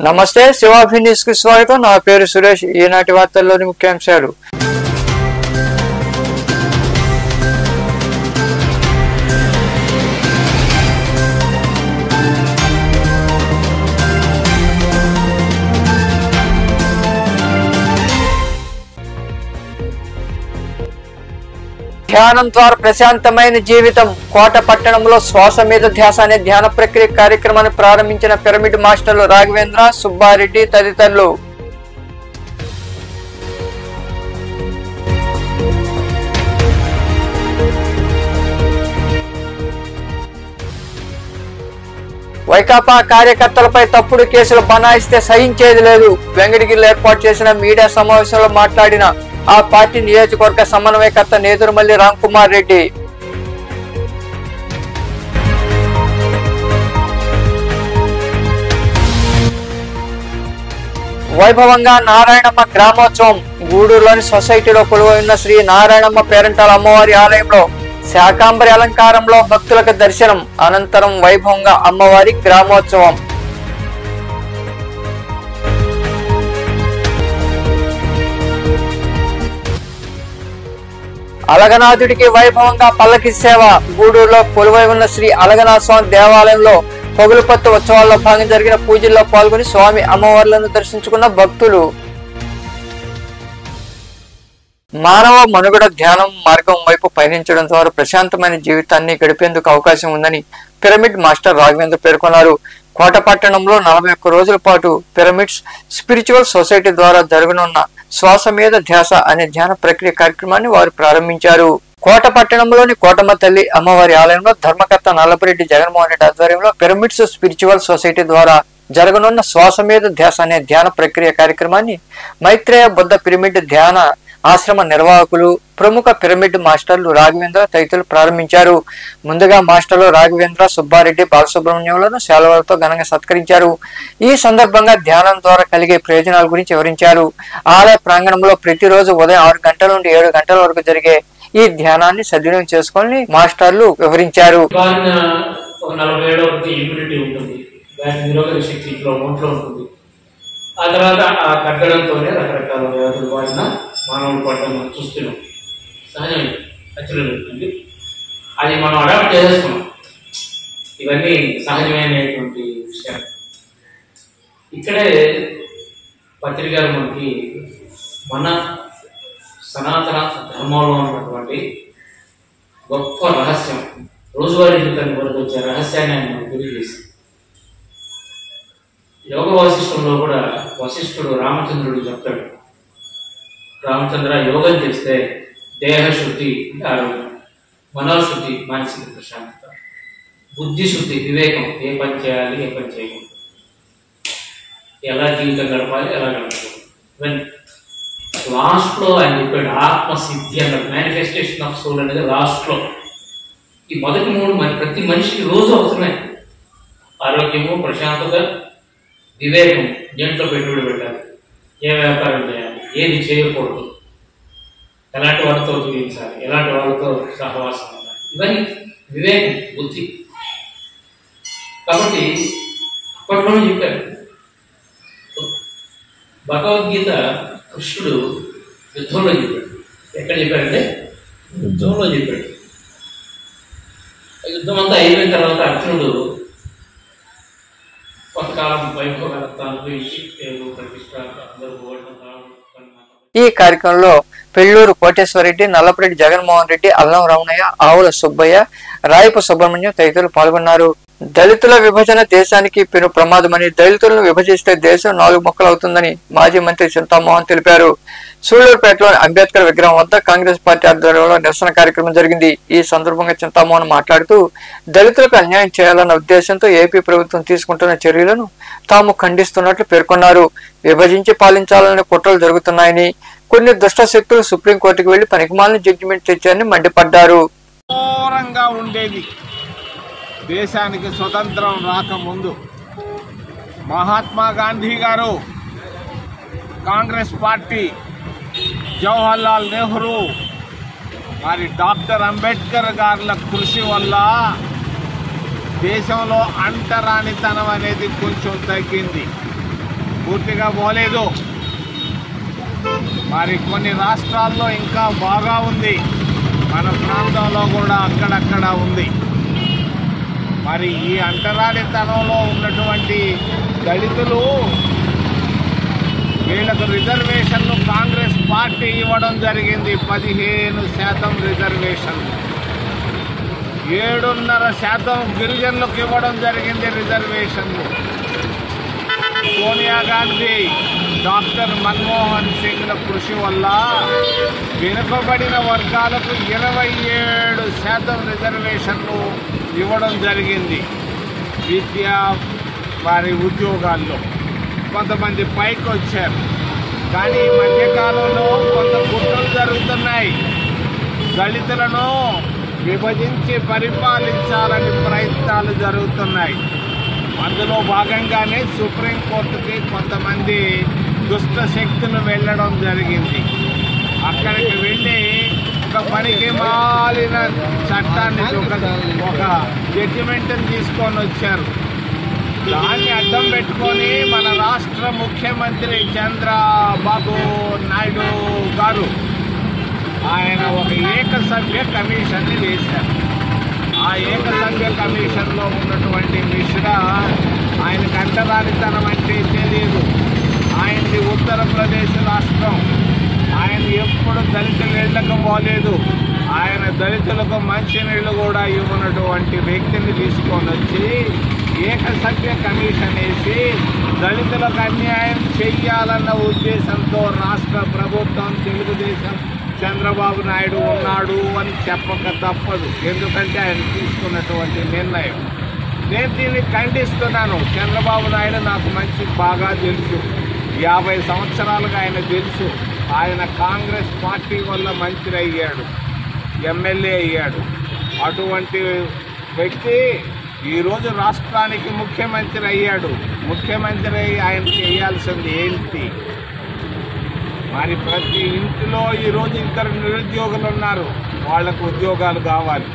నమస్తే శివాభి న్యూస్ కి స్వాగతం. నా పేరు సురేష్. ఈనాటి వార్తల్లోని ముఖ్యాంశాలు. ధ్యానం ద్వారా ప్రశాంతమైన జీవితం. కోట పట్టణంలో శ్వాస మీద ధ్యాస అనే ధ్యాన ప్రక్రియ కార్యక్రమాన్ని ప్రారంభించిన పిరమిడ్ మాస్టర్లు రాఘవేంద్ర, సుబ్బారెడ్డి తదితరులు. వైకాపా కార్యకర్తలపై తప్పుడు కేసులు బనాయిస్తే సహించేది లేదు. వెంకటగిరిలో ఏర్పాటు చేసిన మీడియా సమావేశంలో మాట్లాడిన ఆ పార్టీ నియోజకవర్గ సమన్వయకర్త నేదురుమల్లి రాంకుమార్ రెడ్డి. వైభవంగా నారాయణమ్మ గ్రామోత్సవం. గూడూరులోని సొసైటీలో కొలువైన శ్రీ నారాయణమ్మ పేరంటాల అమ్మవారి ఆలయంలో శాకాంబరి అలంకారంలో భక్తులకు దర్శనం. అనంతరం వైభవంగా అమ్మవారి గ్రామోత్సవం. అలగనాథుడికి వైభవంగా పల్లకి సేవ. గూడూరులో కొలువై ఉన్న శ్రీ అలగనాథ స్వామి దేవాలయంలో పగులుపత్తు ఉత్సవాల్లో భాగంగా జరిగిన పూజల్లో పాల్గొని స్వామి అమ్మవార్లను దర్శించుకున్న భక్తులు. మానవ మనుగడ ధ్యానం మార్గం వైపు పయనించడం ద్వారా ప్రశాంతమైన జీవితాన్ని గడిపేందుకు అవకాశం ఉందని పిరమిడ్ మాస్టర్ రాఘవేంద్ర పేర్కొన్నారు. కోట పట్టణంలో 41 రోజుల పాటు పిరమిడ్స్ స్పిరిచువల్ సొసైటీ ద్వారా జరగనున్న శ్వాస మీద ధ్యాస అనే ధ్యాన ప్రక్రియ కార్యక్రమాన్ని వారు ప్రారంభించారు. కోట పట్టణంలోని కోటమ్మ తల్లి అమ్మవారి ఆలయంలో ధర్మకర్త నల్లపరెడ్డి జగన్మోహన్ రెడ్డి ఆధ్వర్యంలో పిరమిడ్స్ స్పిరిచువల్ సొసైటీ ద్వారా జరగనున్న శ్వాస మీద ధ్యాస అనే ధ్యాన ప్రక్రియ కార్యక్రమాన్ని మైత్రేయ బుద్ధ పిరమిడ్ ధ్యాన ఆశ్రమ నిర్వాహకులు, ప్రముఖ పిరమిడ్ మాస్టర్లు రాఘవేంద్ర తదితరులు ప్రారంభించారు. ముందుగా మాస్టర్లు రాఘవేంద్ర, సుబ్బారెడ్డి, బాలసుబ్రహ్మణ్యంలను శాలువాలతో ఘనంగా సత్కరించారు. ఈ సందర్భంగా ధ్యానం ద్వారా కలిగే ప్రయోజనాల గురించి వివరించారు. ఆలయ ప్రాంగణంలో ప్రతిరోజు ఉదయం 6 గంటల నుండి 7 గంటల వరకు జరిగే ఈ ధ్యానాన్ని సద్వినియోగం చేసుకొని మాస్టర్లు వివరించారు. ఆ తర్వాత ఆ కట్టడంతోనే రకరకాల వ్యాధులు వాడిన మానవులు పడటం మనం చూస్తున్నాం. సహజం ఖచ్చితంగా అది మనం అడాప్ట్ చేసేసుకున్నాం. ఇవన్నీ సహజమైనటువంటి విషయాలు. ఇక్కడే పత్రికలు మనకి మన సనాతన ధర్మంలో ఉన్నటువంటి గొప్ప రహస్యం, రోజువారీ జీవితాన్ని వరకు వచ్చే రహస్యాన్ని ఆయన మనకు తెలియజేశారు. యోగ వాసిష్టంలో కూడా వశిష్ఠుడు రామచంద్రుడు చెప్తాడు, రామచంద్ర యోగం చేస్తే దేహశుద్ధి అంటే ఆరోగ్యం, మనోశుద్ధి మానసిక ప్రశాంతత, బుద్ధిశుద్ధి వివేకం, ఏ పని చేయాలి ఏ పని చేయకూడదు, ఎలా జీవితం గడపాలి ఎలా గడపాలి. ఇవన్నీ లాస్ట్లో ఆయన చెప్పాడు ఆత్మసిద్ధి అన్నాడు. మేనిఫెస్టేషన్ ఆఫ్ సోల్ అనేది లాస్ట్లో. ఈ మొదటి 3 ప్రతి మనిషికి రోజు అవసరమే. ఆరోగ్యము, ప్రశాంతత, వివేకం. దేంట్లో పెట్టుబడి పెట్టాలి, ఏ వ్యాపారం చేయాలి, ఏది చేయకూడదు, ఎలాంటి వాళ్ళతో జీవించాలి, ఎలాంటి వాళ్ళతో సహవాసం ఉండాలి, ఇవన్నీ వివేకం, బుద్ధి. కాబట్టి అప్పట్లోనే చెప్పారు. భగవద్గీత కృష్ణుడు యుద్ధంలో చెప్పాడు. ఎక్కడ చెప్పాడంటే యుద్ధంలో చెప్పాడు. యుద్ధం అంతా అయిపోయిన తర్వాత అర్జునుడు కొంతకాలం వైభవగలతాను ప్రతిష్ట అందరూ. ఈ కార్యక్రమంలో పెళ్లూరు కోటేశ్వరరెడ్డి, నల్లపరెడ్డి జగన్మోహన్ రెడ్డి, అల్లం రమణయ్య, ఆవుల సుబ్బయ్య, రాయపు సుబ్రహ్మణ్యం తదితరులు పాల్గొన్నారు. దళితుల విభజన దేశానికి పెను ప్రమాదమని, దళితులను విభజిస్తే దేశం 4 ముక్కలు అవుతుందని మాజీ మంత్రి చింతామోహన్ తెలిపారు. సూళ్లూరుపేటలోని అంబేద్కర్ విగ్రహం వద్ద కాంగ్రెస్ పార్టీ ఆధ్వర్యంలో నిరసన కార్యక్రమం జరిగింది. ఈ సందర్భంగా చింతామోహన్ మాట్లాడుతూ దళితులకు అన్యాయం చేయాలన్న ఉద్దేశంతో ఏపీ ప్రభుత్వం తీసుకుంటున్న చర్యలను తాము ఖండిస్తున్నట్లు పేర్కొన్నారు. విభజించి పాలించాలనే కుట్రలు జరుగుతున్నాయని, కొన్ని దుష్ట శక్తులు సుప్రీంకోర్టుకు వెళ్లి పనికిమాలిన జడ్జిమెంట్ తెచ్చారని మండిపడ్డారు. దేశానికి స్వతంత్రం రాకముందు మహాత్మా గాంధీ గారు, కాంగ్రెస్ పార్టీ, జవహర్లాల్ నెహ్రూ, మరి డాక్టర్ అంబేద్కర్ గారుల కృషి వల్ల దేశంలో అంటరానితనం అనేది కొంచెం తగ్గింది. పూర్తిగా పోలేదు. మరి కొన్ని రాష్ట్రాల్లో ఇంకా బాగా ఉంది, మన ప్రాంతంలో కూడా అక్కడక్కడ ఉంది. మరి ఈ అంటరానితనంలో ఉన్నటువంటి దళితులు వీళ్ళకు రిజర్వేషన్లు కాంగ్రెస్ పార్టీ ఇవ్వడం జరిగింది. 15% రిజర్వేషన్లు, 7.5% గిరిజనులకు ఇవ్వడం జరిగింది రిజర్వేషన్లు. సోనియా గాంధీ, డాక్టర్ మన్మోహన్ సింగ్ల కృషి వల్ల వెనుకబడిన వర్గాలకు 27% రిజర్వేషన్లు ఇవ్వడం జరిగింది. విద్య వారి ఉద్యోగాల్లో కొంతమంది పైకి వచ్చారు. కానీ ఈ మధ్యకాలంలో కొంత కుట్రలు జరుగుతున్నాయి. దళితులను విభజించి పరిపాలించాలని ప్రయత్నాలు జరుగుతున్నాయి. అందులో భాగంగానే సుప్రీంకోర్టుకి కొంతమంది దుష్ట శక్తులు వెళ్ళడం జరిగింది. అక్కడికి వెళ్ళి ఒక పనికి మాలిన చట్టాన్ని ఒక జడ్జిమెంట్ని తీసుకొని వచ్చారు. దాన్ని అడ్డం పెట్టుకొని మన రాష్ట్ర ముఖ్యమంత్రి చంద్రబాబు నాయుడు గారు ఆయన ఒక ఏకసభ్య కమిషన్ని వేశారు. ఆ ఏకసభ్య కమిషన్లో ఉన్నటువంటి మిశ్రా ఆయనకు అంటరానితనం అంటే తెలియదు. ఆయనది ఉత్తరప్రదేశ్ రాష్ట్రం. ఆయన ఎప్పుడు దళితులు వెళ్ళకపోలేదు. ఆయన దళితులకు మంచినీళ్ళు కూడా ఇవ్వనటువంటి వ్యక్తిని తీసుకొని వచ్చి ఏకసభ్య కమిషన్ వేసి దళితులకు అన్యాయం చెయ్యాలన్న ఉద్దేశంతో రాష్ట్ర ప్రభుత్వం, తెలుగుదేశం, చంద్రబాబు నాయుడు ఉన్నాడు అని చెప్పక తప్పదు. ఎందుకంటే ఆయన తీసుకున్నటువంటి నిర్ణయం. నేను దీన్ని ఖండిస్తున్నాను. చంద్రబాబు నాయుడు నాకు బాగా తెలుసు. 50 సంవత్సరాలుగా ఆయన తెలుసు. ఆయన కాంగ్రెస్ పార్టీ వల్ల మంత్రి అయ్యాడు, ఎమ్మెల్యే అయ్యాడు. అటువంటి వ్యక్తి ఈరోజు రాష్ట్రానికి ముఖ్యమంత్రి అయ్యాడు. ముఖ్యమంత్రి అయ్యి ఆయన చేయాల్సింది ఏంటి? మరి ప్రతి ఇంటిలో ఈరోజు 2 నిరుద్యోగులు ఉన్నారు. వాళ్లకు ఉద్యోగాలు కావాలి.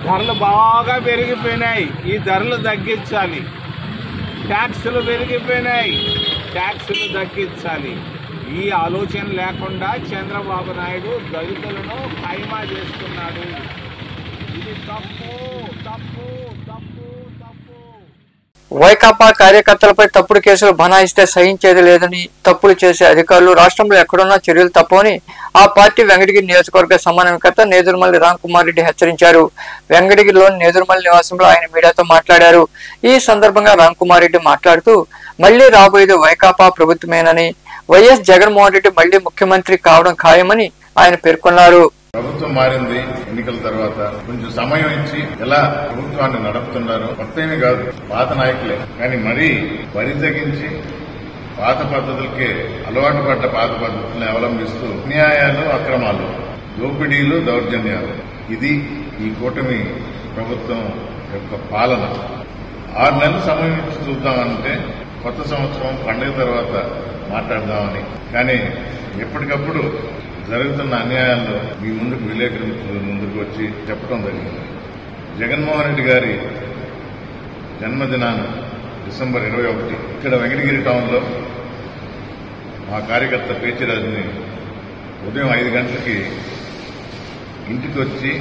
ధరలు బాగా పెరిగిపోయినాయి. ఈ ధరలు తగ్గించాలి. ట్యాక్సులు పెరిగిపోయినాయి, ట్యాక్సులు తగ్గించాలి. ఈ ఆలోచన లేకుండా చంద్రబాబు నాయుడు దళితులను ఖైమా చేస్తున్నాడు. ఇది తప్పు తప్పు తప్పు తప్పు. వైకాపా కార్యకర్తలపై తప్పుడు కేసులు బనాయిస్తే సహించేది లేదని, తప్పులు చేసే అధికారులు రాష్ట్రంలో ఎక్కడున్నా చర్యలు తప్పని ఆ పార్టీ వెంకటగిరి నియోజకవర్గ సమన్వయకర్త నేదురుమల్లి రామ్కుమార్ రెడ్డి హెచ్చరించారు. వెంకటగిరిలోని నేదురుమల్లి నివాసంలో ఆయన మీడియాతో మాట్లాడారు. ఈ సందర్భంగా రామ్కుమార్ రెడ్డి మాట్లాడుతూ మళ్లీ రాబోయేది వైకాపా ప్రభుత్వమేనని, వైఎస్ జగన్మోహన్ రెడ్డి మళ్లీ ముఖ్యమంత్రి కావడం ఖాయమని ఆయన పేర్కొన్నారు. ప్రభుత్వం మారింది. ఎన్నికల తర్వాత కొంచెం సమయం ఇచ్చి ఎలా ప్రభుత్వాన్ని నడుపుతున్నారు. కొత్తేమీ కాదు, పాత నాయకులే. కానీ మరీ వరి తగ్గించి పాత పద్ధతులకే అలవాటు పడ్డ పాత పద్ధతులను అవలంబిస్తూ అన్యాయాలు, అక్రమాలు, దోపిడీలు, దౌర్జన్యాలు, ఇది ఈ కూటమి ప్రభుత్వం యొక్క పాలన. 6 నెలలు సమయం ఇచ్చి చూద్దామంటే కొత్త సంవత్సరం పండుగ తర్వాత మాట్లాడదామని. కానీ ఎప్పటికప్పుడు జరుగుతున్న అన్యాయాల్లో మీ ముందుకు విలేకరుల ముందుకు వచ్చి చెప్పడం జరిగింది. జగన్మోహన్ రెడ్డి గారి జన్మదినాన్ని డిసెంబర్ 21 ఇక్కడ వెంకటగిరి టౌన్లో మా కార్యకర్త పేచిరాజుని ఉదయం 5 గంటలకి ఇంటికి వచ్చి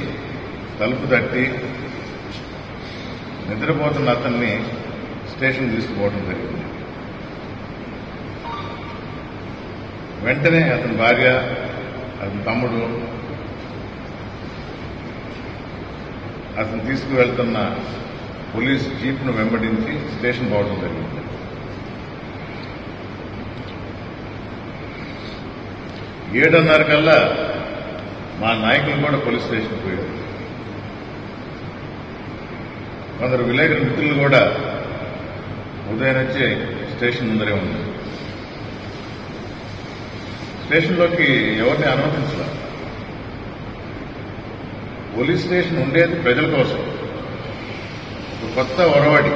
తలుపు తట్టి నిద్రపోతున్న అతన్ని స్టేషన్ తీసుకుపోవడం జరిగింది. వెంటనే అతని భార్య, అతని తమ్ముడు అతను తీసుకువెళ్తున్న పోలీస్ జీప్ను వెంబడించి స్టేషన్ పోవడం జరిగింది. 7:30 కల్లా మా నాయకులు కూడా పోలీస్ స్టేషన్ పోయారు. కొందరు విలేకరుల మిత్రులు కూడా ఉదయం వచ్చి స్టేషన్ ముందరే ఉన్నారు. స్టేషన్లోకి ఎవరిని అనుమతించలేదు. పోలీస్ స్టేషన్ ఉండేది ప్రజల కోసం. కొత్త ఒరవడి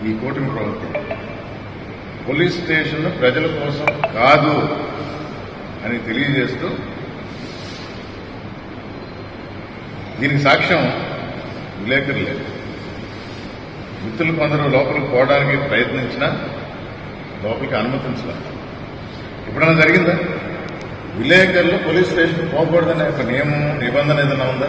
ఈ కూటమి ప్రభుత్వం. పోలీస్ స్టేషన్ ప్రజల కోసం కాదు అని తెలియజేస్తూ, దీనికి సాక్ష్యం విలేకరులే. మిత్రులు కొందరు లోపలికి పోవడానికి ప్రయత్నించినా లోపలికి అనుమతించలేదు. ఎప్పుడైనా జరిగిందా? విలేకరులు పోలీస్ స్టేషన్ పోకూడదనే ఒక నియమం నిబంధన ఏదైనా ఉందా?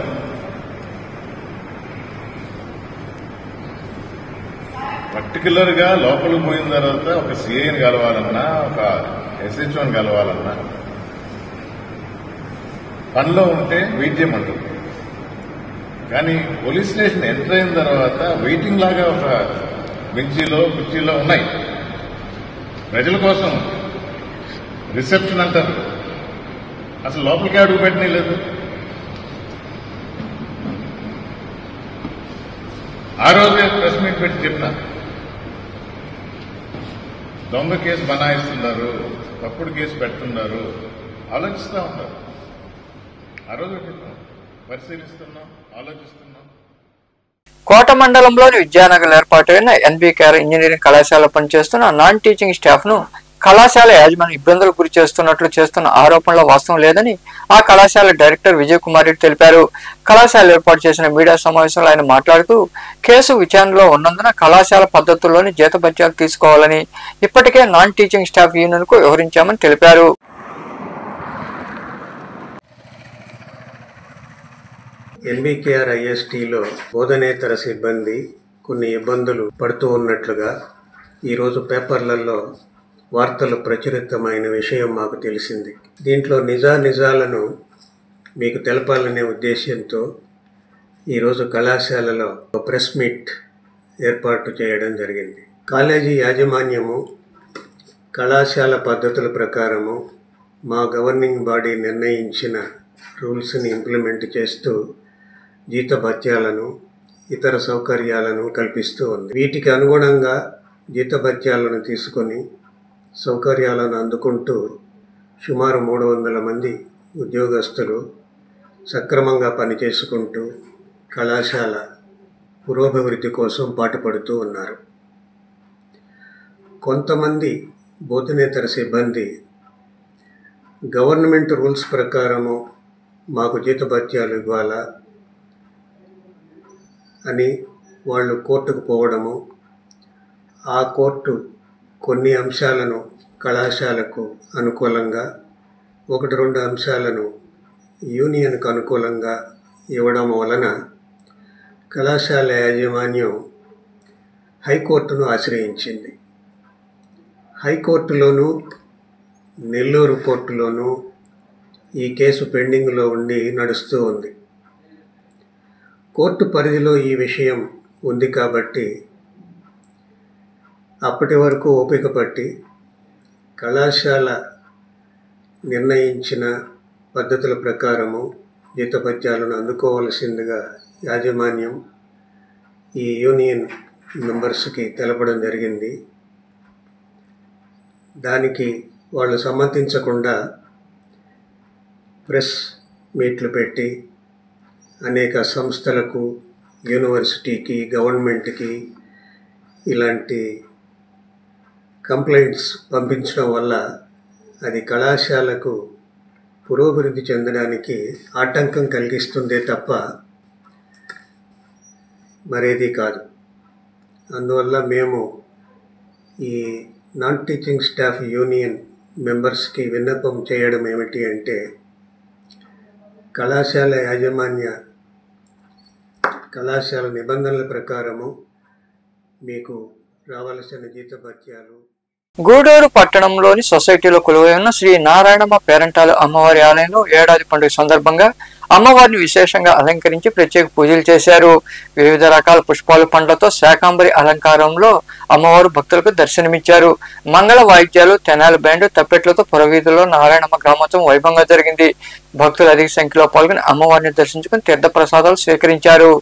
పర్టికులర్ గా లోపలికి పోయిన తర్వాత ఒక సిఐని కలవాలన్నా, ఒక ఎస్హెచ్ఓని కలవాలన్నా పనిలో ఉంటే వెయిట్ చేయమంటుంది. కానీ పోలీస్ స్టేషన్ ఎంటర్ అయిన తర్వాత వెయిటింగ్ లాగా ఒక బెంచీలో కుర్చీలో ఉన్నాయి. ప్రజల కోసం రిసెప్షన్ అంటారు, అసలు లోపలికి అడుగు పెట్టనే లేదు. ఆ రోజే ప్రెస్ మీట్ పెట్టి చెప్పిన, దొంగ కేసు బనాయిస్తున్నారు, తప్పుడు కేసు పెడుతున్నారు, ఆలోచిస్తూ ఉంటారు. ఆ రోజు చెప్పాం, పరిశీలిస్తున్నాం, ఆలోచిస్తున్నాం. కోట మండలంలోని విద్యానగర్ ఏర్పాటైన ఎన్బీకేఆర్ ఇంజనీరింగ్ కళాశాల పనిచేస్తున్న నాన్ టీచింగ్ స్టాఫ్ ను కళాశాల యాజమాన్యం ఇబ్బందులకు గురి చేస్తున్నట్లు చేస్తున్న ఆరోపణలో వాస్తవం లేదని ఆ కళాశాల డైరెక్టర్ విజయ్ కుమార్ రెడ్డి తెలిపారు. కళాశాల ఏర్పాటు చేసిన మీడియా సమావేశంలో ఆయన మాట్లాడుతూ కేసు విచారణలో ఉన్నందున కళాశాల పద్ధతుల్లోని జీతభత్యాలు తీసుకోవాలని ఇప్పటికే నాన్ టీచింగ్ స్టాఫ్ యూనియన్ కు వివరించామని తెలిపారు. ఎన్బీకేఆర్ ఐఎస్టీలో బోధనేతర సిబ్బంది కొన్ని ఇబ్బందులు పడుతూ ఉన్నట్లుగా ఈరోజు పేపర్లలో వార్తలు ప్రచురితమైన విషయం మాకు తెలిసింది. దీంట్లో నిజాలను మీకు తెలపాలనే ఉద్దేశంతో ఈరోజు కళాశాలలో ప్రెస్ మీట్ ఏర్పాటు చేయడం జరిగింది. కాలేజీ యాజమాన్యము కళాశాల పద్ధతుల ప్రకారము మా గవర్నింగ్ బాడీ నిర్ణయించిన రూల్స్ని ఇంప్లిమెంట్ చేస్తూ జీతభత్యాలను ఇతర సౌకర్యాలను కల్పిస్తూ ఉంది. వీటికి అనుగుణంగా జీతభత్యాలను తీసుకొని సౌకర్యాలను అందుకుంటూ సుమారు 300 మంది ఉద్యోగస్తులు సక్రమంగా పనిచేసుకుంటూ కళాశాల పురోభివృద్ధి కోసం పాటుపడుతూ ఉన్నారు. కొంతమంది బోధనేతర సిబ్బంది గవర్నమెంట్ రూల్స్ ప్రకారము మాకు జీతభత్యాలు ఇవ్వాలా అని వాళ్ళు కోర్టుకు పోవడము, ఆ కోర్టు కొన్ని అంశాలను కళాశాలకు అనుకూలంగా 1-2 అంశాలను యూనియన్కు అనుకూలంగా ఇవ్వడం వలన కళాశాల యాజమాన్యం హైకోర్టును ఆశ్రయించింది. హైకోర్టులోనూ నెల్లూరు కోర్టులోనూ ఈ కేసు పెండింగ్లో ఉండి నడుస్తూ ఉంది. కోర్టు పరిధిలో ఈ విషయం ఉంది కాబట్టి అప్పటి వరకు ఓపిక పట్టి కళాశాల నిర్ణయించిన పద్ధతుల ప్రకారము జీతభత్యాలను అందుకోవలసిందిగా యాజమాన్యం ఈ యూనియన్ మెంబర్స్కి తెలపడం జరిగింది. దానికి వాళ్ళు సమ్మతించకుండా ప్రెస్ మీట్లు పెట్టి అనేక సంస్థలకు, యూనివర్సిటీకి, గవర్నమెంట్కి ఇలాంటి కంప్లైంట్స్ పంపించడం వల్ల అది కళాశాలకు పురోభివృద్ధి చెందడానికి ఆటంకం కలిగిస్తుందే తప్ప మరేది కాదు. అందువల్ల మేము ఈ నాన్ టీచింగ్ స్టాఫ్ యూనియన్ మెంబర్స్కి విన్నపం చేయడం ఏమిటి అంటే, కళాశాల యాజమాన్య కళాశాల నిబంధనల ప్రకారము మీకు రావాల్సిన జీతభత్యాలు. గూడూరు పట్టణంలోని సొసైటీలో కొలువై ఉన్న శ్రీ నారాయణమ్మ పేరంటాలు అమ్మవారి ఆలయంలో ఏడాది పండుగ సందర్భంగా అమ్మవారిని విశేషంగా అలంకరించి ప్రత్యేక పూజలు చేశారు. వివిధ రకాల పుష్పాలు, పండ్లతో శాకాంబరి అలంకారంలో అమ్మవారు భక్తులకు దర్శనమిచ్చారు. మంగళ వాయిద్యాలు, తెనాలి బ్యాండ్, తప్పెట్లతో పురవీధుల్లో నారాయణమ్మ గ్రామోత్సవం వైభవంగా జరిగింది. భక్తులు అధిక సంఖ్యలో పాల్గొని అమ్మవారిని దర్శించుకుని తీర్థ ప్రసాదాలు స్వీకరించారు.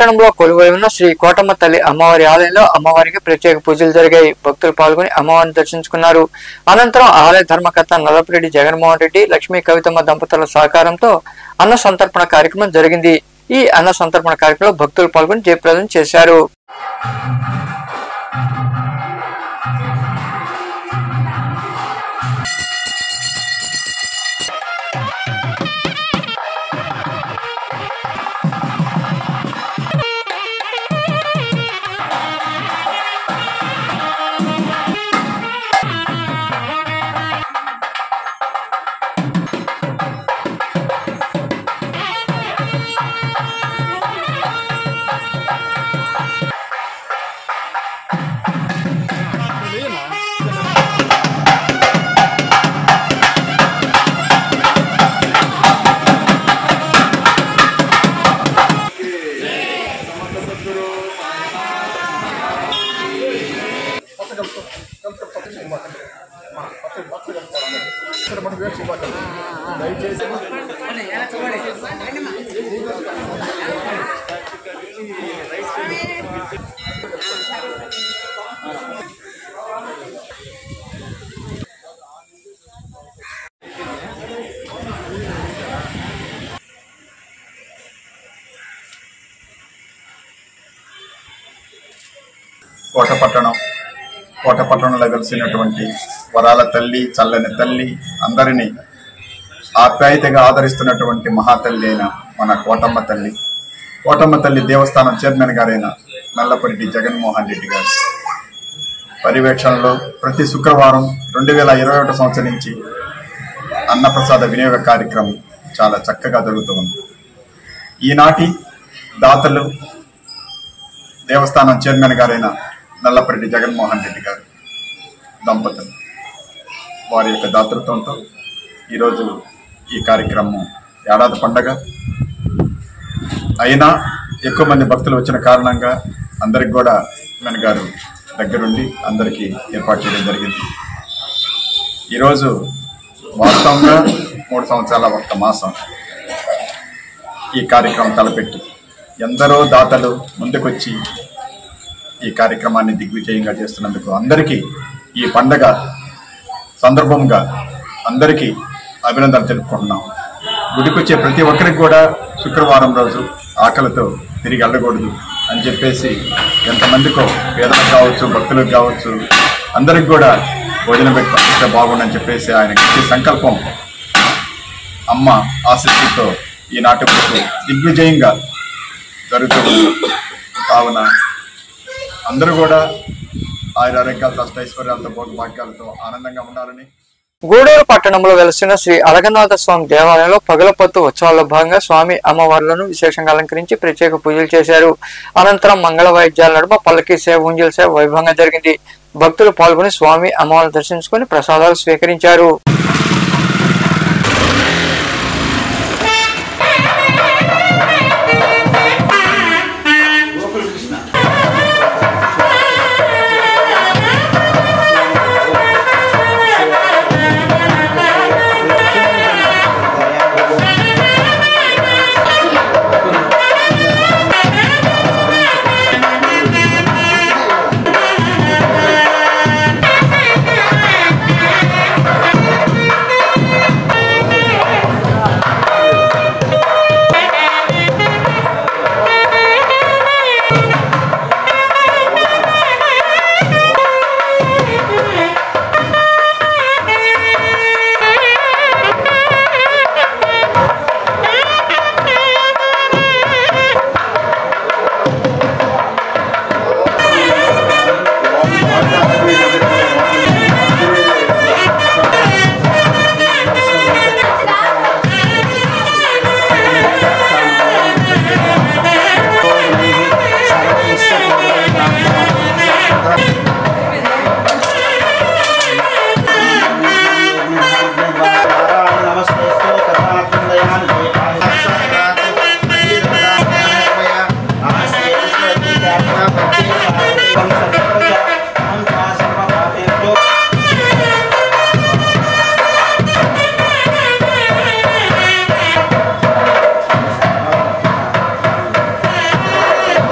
పట్టణంలో కొలువై ఉన్న శ్రీ కోటమ్మ తల్లి అమ్మవారి ఆలయంలో అమ్మవారికి ప్రత్యేక పూజలు జరిగాయి. భక్తులు పాల్గొని అమ్మవారిని దర్శించుకున్నారు. అనంతరం ఆలయ ధర్మకర్త నల్లపురెడ్డి జగన్మోహన్ రెడ్డి, లక్ష్మీ కవితమ్మ దంపతుల సహకారంతో అన్న సంతర్పణ కార్యక్రమం జరిగింది. ఈ అన్న సంతర్పణ కార్యక్రమంలో భక్తులు పాల్గొని జయప్రదం చేశారు. కోటపట్టణంలో వెలిసినటువంటి వరాల తల్లి, చల్లని తల్లి, అందరినీ ఆప్యాయతగా ఆదరిస్తున్నటువంటి మహాతల్లి అయిన మన కోటమ్మ తల్లి దేవస్థానం చైర్మన్ గారైన నల్లపురెడ్డి జగన్మోహన్ రెడ్డి గారు పర్యవేక్షణలో ప్రతి శుక్రవారం 2021 సంవత్సరం నుంచి అన్నప్రసాద వినియోగ కార్యక్రమం చాలా చక్కగా జరుగుతుంది. ఈనాటి దాతలు దేవస్థానం చైర్మన్ గారైన నల్లపురెడ్డి జగన్మోహన్ రెడ్డి గారు దంపతులు, వారి యొక్క దాతృత్వంతో ఈరోజు ఈ కార్యక్రమం ఏడాది పండగ అయినా ఎక్కువ మంది భక్తులు వచ్చిన కారణంగా అందరికి కూడా మన గారు దగ్గరుండి అందరికీ ఏర్పాటు చేయడం జరిగింది. ఈరోజు వాస్తవంగా 3 సంవత్సరాల 1 మాసం ఈ కార్యక్రమం తలపెట్టి ఎందరో దాతలు ముందుకొచ్చి ఈ కార్యక్రమాన్ని దిగ్విజయంగా చేస్తున్నందుకు అందరికీ ఈ పండగ సందర్భంగా అందరికీ అభినందనలు తెలుపుకుంటున్నాం. గుడికొచ్చే ప్రతి ఒక్కరికి కూడా శుక్రవారం రోజు ఆకలితో తిరిగి వెళ్ళకూడదు అని చెప్పేసి ఎంతమందికో పేదలకు కావచ్చు, భక్తులకు కావచ్చు, అందరికి కూడా భోజనం పెట్టి పంపిస్తే బాగుండని చెప్పేసి ఆయనకి సంకల్పం అమ్మ ఆశీస్సులతో ఈనాటి వరకు దిగ్విజయంగా జరుగుతుంది. కావున అందరూ కూడా ఆయురారోగ్యాలతో, అష్టైశ్వర్యాలతో, భోగభాగ్యాలతో ఆనందంగా ఉండాలని. గూడూరు పట్టణంలో వెలసిన శ్రీ అలగనాథ స్వామి దేవాలయంలో పగలపొత్తు ఉత్సవాల్లో భాగంగా స్వామి అమ్మవార్లను విశేషంగా అలంకరించి ప్రత్యేక పూజలు చేశారు. అనంతరం మంగళ వాయిద్యాల నడుమ పల్లకి సేవ, ఉంజల సేవ వైభవంగా జరిగింది. భక్తులు పాల్గొని స్వామి అమ్మవారిని దర్శించుకుని ప్రసాదాలు స్వీకరించారు.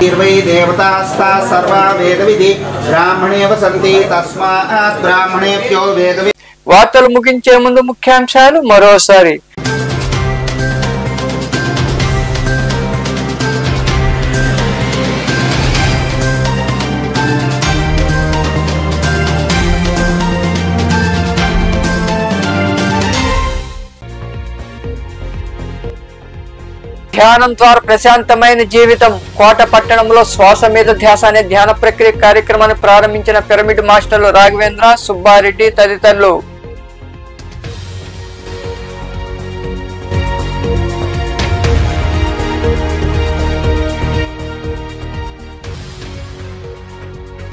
నిర్వై దేవతాస్తా సర్వా వేదవిధి బ్రాహ్మణే వసంతి తస్మాత్ బ్రాహ్మణేభ్యో వేదవిధి. వార్తలు ముగించే ముందు ముఖ్యాంశాలు మరోసారి. ధ్యానం ద్వారా ప్రశాంతమైన జీవితం. కోట పట్టణంలో శ్వాస మీద ధ్యాస అనే ధ్యాన ప్రక్రియ కార్యక్రమాన్ని ప్రారంభించిన పిరమిడ్ మాస్టర్లు రాఘవేంద్ర, సుబ్బారెడ్డి తదితరులు.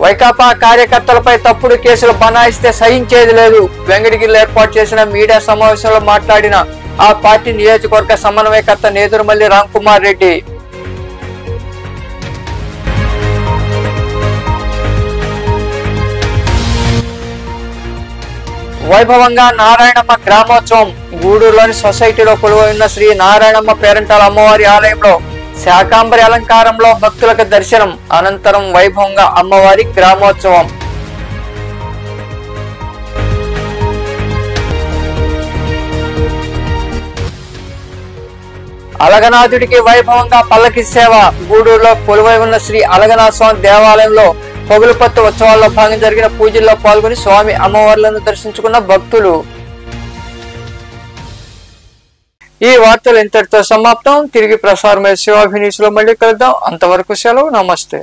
వైకాపా కార్యకర్తలపై తప్పుడు కేసులు బనాయిస్తే సహించేది లేదు. వెంకటగిరిలో ఏర్పాటు చేసిన మీడియా సమావేశంలో మాట్లాడిన ఆ పార్టీ నియోజకవర్గ సమన్వయకర్త నేదురుమల్లి రామ్ కుమార్ రెడ్డి. వైభవంగా నారాయణమ్మ గ్రామోత్సవం. గూడూరులోని సొసైటీలో కొలువై ఉన్న శ్రీ నారాయణమ్మ పేరంటాల అమ్మవారి ఆలయంలో శాకాంబరి అలంకారంలో భక్తులకు దర్శనం. అనంతరం వైభవంగా అమ్మవారి గ్రామోత్సవం. అలగనాథుడికి వైభవంగా పల్లకి సేవ. గూడూరులో కొలువై ఉన్న శ్రీ అలగనాథ స్వామి దేవాలయంలో పొగులుపత్తు ఉత్సవాల్లో భాగంగా జరిగిన పూజల్లో పాల్గొని స్వామి అమ్మవార్లను దర్శించుకున్న భక్తులు. ఈ వార్తలు ఇంతటితో సమాప్తం. తిరిగి ప్రసారమయ్యే శివాభినీసులో మళ్ళీ కలుద్దాం. అంతవరకు సెలవు. నమస్తే.